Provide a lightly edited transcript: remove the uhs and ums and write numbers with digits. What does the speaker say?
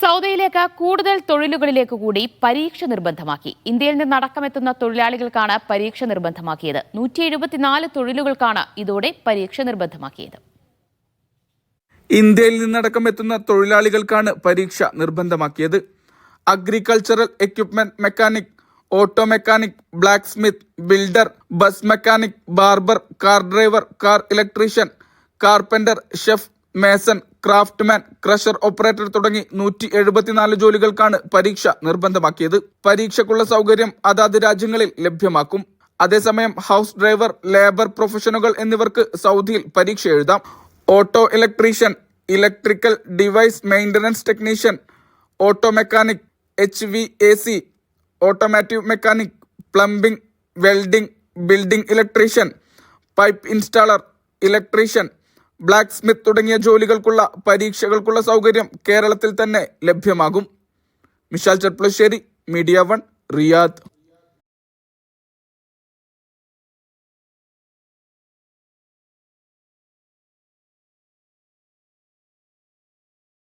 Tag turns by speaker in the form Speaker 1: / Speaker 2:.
Speaker 1: സൗദിയിലേക്ക് കൂടുതൽ തൊഴിലുകളിലേക്ക് കൂടി പരീക്ഷ നിർബന്ധമാക്കി. ഇന്ത്യയിൽ നിന്നടക്കമെത്തുന്ന തൊഴിലാളികൾക്കാണ് പരീക്ഷ നിർബന്ധമാക്കിയത്. 174 തൊഴിലുകൾക്കാണ് ഇതോടെ പരീക്ഷ നിർബന്ധമാക്കിയത്.
Speaker 2: ഇന്ത്യയിൽ നിന്നടക്കം എത്തുന്ന തൊഴിലാളികൾക്കാണ് പരീക്ഷ നിർബന്ധമാക്കിയത്. Agricultural equipment mechanic, auto mechanic, blacksmith, builder, bus mechanic, barber, car driver, car electrician, carpenter, chef, mason, craftsman, crusher operator തുടങ്ങി 174 ജോലികൾക്കാണ് പരീക്ഷ നിർബന്ധമാക്കിയത്. പരീക്ഷയ്ക്കുള്ള സൗകര്യം അതാത് രാജ്യങ്ങളിൽ ലഭ്യമാക്കും. അതേസമയം ഹൗസ് ഡ്രൈവർ, ലേബർ പ്രൊഫഷനുകൾ എന്നിവർക്ക് സൗദിയിൽ പരീക്ഷ എഴുതാം. Auto electrician, electrical device maintenance technician, auto mechanic, HVAC, automotive mechanic, plumbing, welding, building electrician, pipe installer, electrician, blacksmith തുടങ്ങിയ ജോലികൾക്കുള്ള പരീക്ഷകൾക്കുള്ള സൗകര്യം കേരളത്തിൽ തന്നെ ലഭ്യമാകും. Mishal Cherpulassery, media 1, Riyadh.